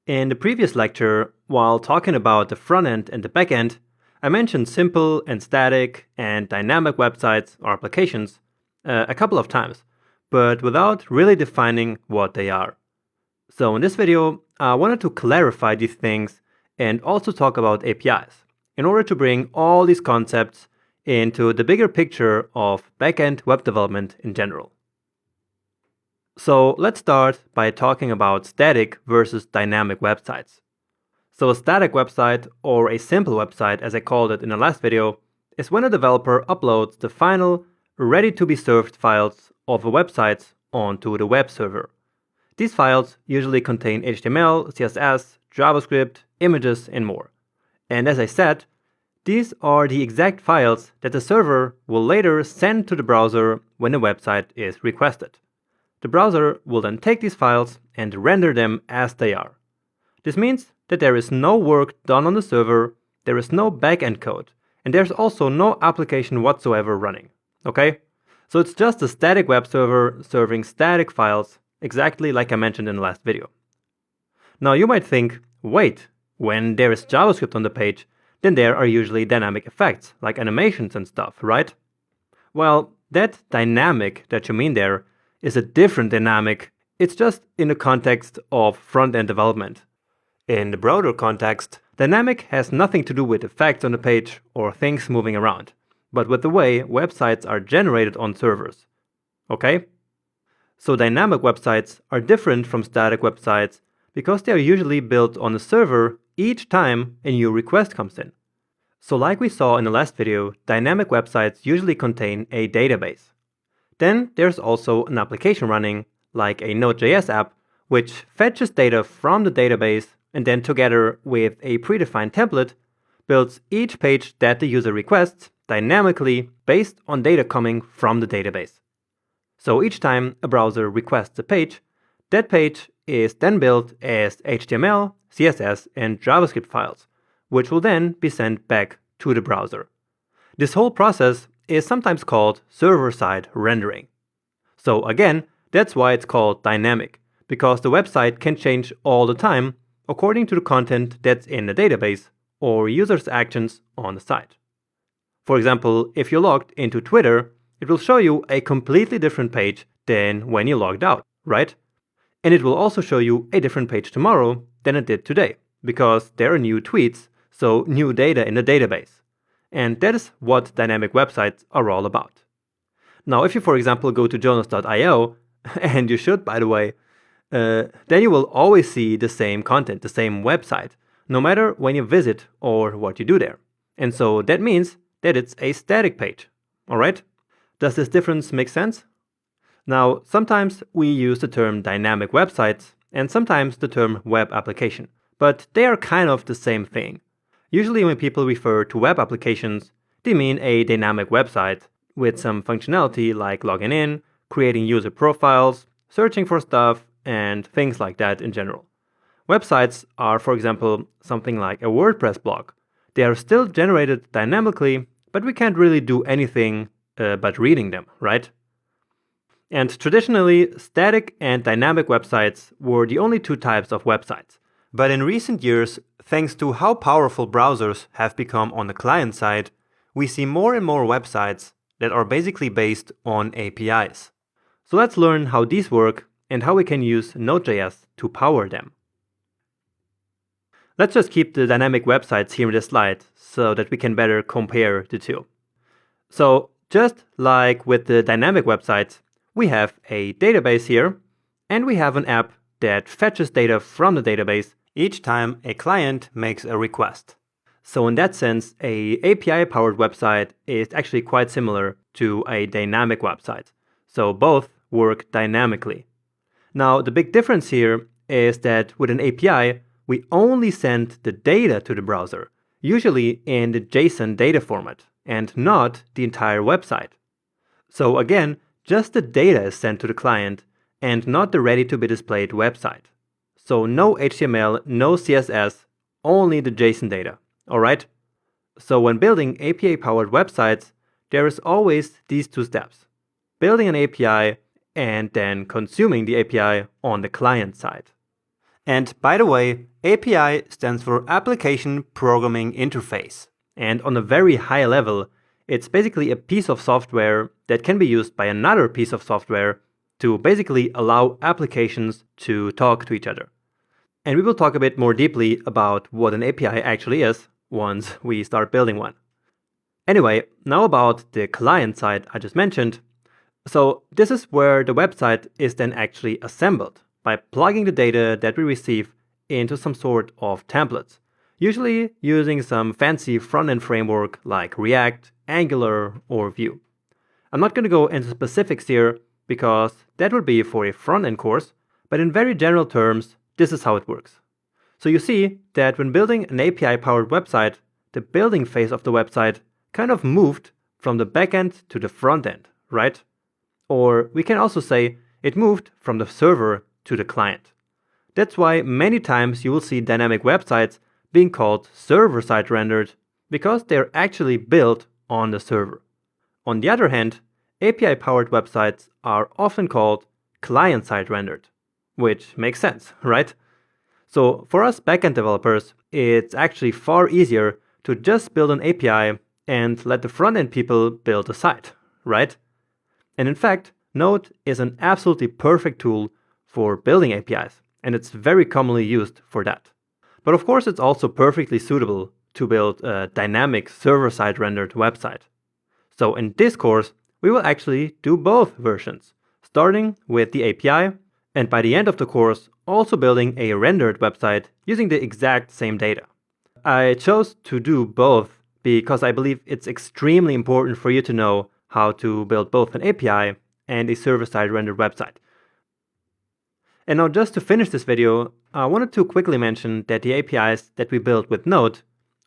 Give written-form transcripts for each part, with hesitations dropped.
In the previous lecture, while talking about the front end and the back end, I mentioned simple and static and dynamic websites or applications a couple of times, but without really defining what they are. So in this video, I wanted to clarify these things and also talk about APIs in order to bring all these concepts into the bigger picture of back-end web development in general. So let's start by talking about static versus dynamic websites. So a static website, or a simple website as I called it in the last video, is when a developer uploads the final ready-to-be-served files of a website onto the web server. These files usually contain HTML, CSS, JavaScript, images, and more. And as I said, these are the exact files that the server will later send to the browser when the website is requested. The browser will then take these files and render them as they are. This means that there is no work done on the server, there is no backend code, and there's also no application whatsoever running. Okay? So it's just a static web server serving static files, exactly like I mentioned in the last video. Now you might think, wait, when there is JavaScript on the page, then there are usually dynamic effects, like animations and stuff, right? Well, that dynamic that you mean there is a different dynamic. It's just in the context of front-end development. In the broader context, dynamic has nothing to do with effects on the page or things moving around, but with the way websites are generated on servers. Okay? So dynamic websites are different from static websites because they are usually built on the server each time a new request comes in. So like we saw in the last video, dynamic websites usually contain a database. Then there's also an application running, like a Node.js app, which fetches data from the database and then together with a predefined template, builds each page that the user requests dynamically based on data coming from the database. So each time a browser requests a page, that page is then built as HTML, CSS, and JavaScript files, which will then be sent back to the browser. This whole process is sometimes called server-side rendering. So again, that's why it's called dynamic, because the website can change all the time according to the content that's in the database or users' actions on the site. For example, if you're logged into Twitter, it will show you a completely different page than when you logged out, right? And it will also show you a different page tomorrow than it did today, because there are new tweets, so new data in the database. And that is what dynamic websites are all about. Now, if you, for example, go to jonas.io, and you should, by the way, then you will always see the same content, the same website, no matter when you visit or what you do there. And so that means that it's a static page. All right? Does this difference make sense? Now, sometimes we use the term dynamic websites and sometimes the term web application, but they are kind of the same thing. Usually when people refer to web applications, they mean a dynamic website with some functionality like logging in, creating user profiles, searching for stuff, and things like that in general. Websites are, for example, something like a WordPress blog. They are still generated dynamically, but we can't really do anything but reading them, right? And traditionally, static and dynamic websites were the only two types of websites. But in recent years, thanks to how powerful browsers have become on the client side, we see more and more websites that are basically based on APIs. So let's learn how these work and how we can use Node.js to power them. Let's just keep the dynamic websites here in this slide so that we can better compare the two. So just like with the dynamic websites, we have a database here and we have an app that fetches data from the database each time a client makes a request. So in that sense, a API-powered website is actually quite similar to a dynamic website. So both work dynamically. Now, the big difference here is that with an API, we only send the data to the browser, usually in the JSON data format, and not the entire website. So again, just the data is sent to the client and not the ready-to-be-displayed website. So no HTML, no CSS, only the JSON data, alright? So when building API-powered websites, there is always these two steps. Building an API and then consuming the API on the client side. And by the way, API stands for Application Programming Interface. And on a very high level, it's basically a piece of software that can be used by another piece of software to basically allow applications to talk to each other. And we will talk a bit more deeply about what an API actually is once we start building one. Anyway, now about the client side I just mentioned. So this is where the website is then actually assembled by plugging the data that we receive into some sort of templates, usually using some fancy front-end framework like React, Angular, or Vue. I'm not going to go into specifics here because that would be for a front-end course, but in very general terms, this is how it works. So you see that when building an API-powered website, the building phase of the website kind of moved from the backend to the front end, right? Or we can also say it moved from the server to the client. That's why many times you will see dynamic websites being called server-side rendered because they're actually built on the server. On the other hand, API-powered websites are often called client-side rendered, which makes sense, right? So for us backend developers, it's actually far easier to just build an API and let the front-end people build a site, right? And in fact, Node is an absolutely perfect tool for building APIs, and it's very commonly used for that. But of course, it's also perfectly suitable to build a dynamic server-side rendered website. So in this course, we will actually do both versions, starting with the API, and by the end of the course, also building a rendered website using the exact same data. I chose to do both because I believe it's extremely important for you to know how to build both an API and a server-side rendered website. And now just to finish this video, I wanted to quickly mention that the APIs that we build with Node,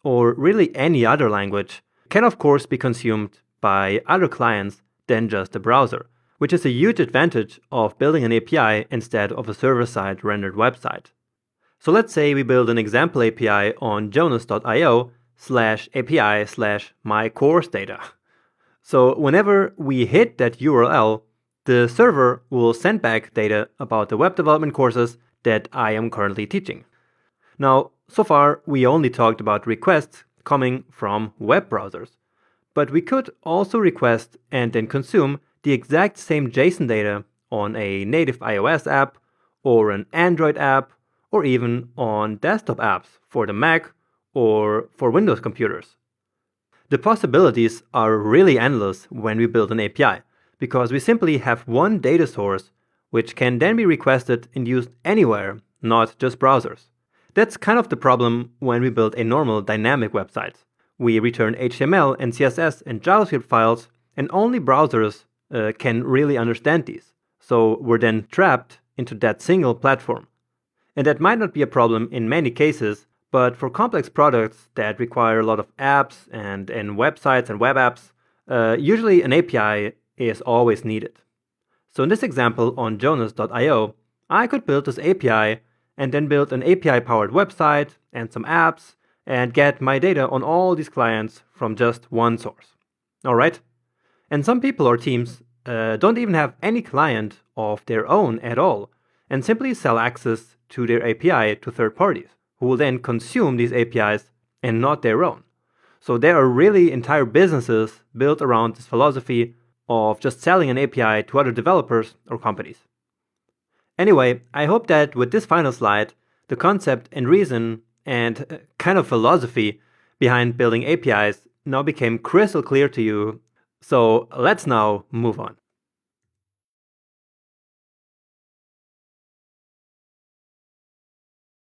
or really any other language, can of course be consumed by other clients than just the browser, which is a huge advantage of building an API instead of a server-side rendered website. So let's say we build an example API on jonas.io/API/myCourseData. So whenever we hit that URL, the server will send back data about the web development courses that I am currently teaching. Now, so far, we only talked about requests coming from web browsers, but we could also request and then consume the exact same JSON data on a native iOS app, or an Android app, or even on desktop apps for the Mac or for Windows computers. The possibilities are really endless when we build an API, because we simply have one data source which can then be requested and used anywhere, not just browsers. That's kind of the problem when we build a normal dynamic website. We return HTML and CSS and JavaScript files, and only browsers can really understand these. So we're then trapped into that single platform. And that might not be a problem in many cases, but for complex products that require a lot of apps and websites and web apps, usually an API is always needed. So in this example on jonas.io, I could build this API and then build an API-powered website and some apps and get my data on all these clients from just one source. All right? And some people or teams don't even have any client of their own at all and simply sell access to their API to third parties who will then consume these APIs and not their own. So there are really entire businesses built around this philosophy of just selling an API to other developers or companies. Anyway, I hope that with this final slide, the concept and reason and kind of philosophy behind building APIs now became crystal clear to you. So let's now move on.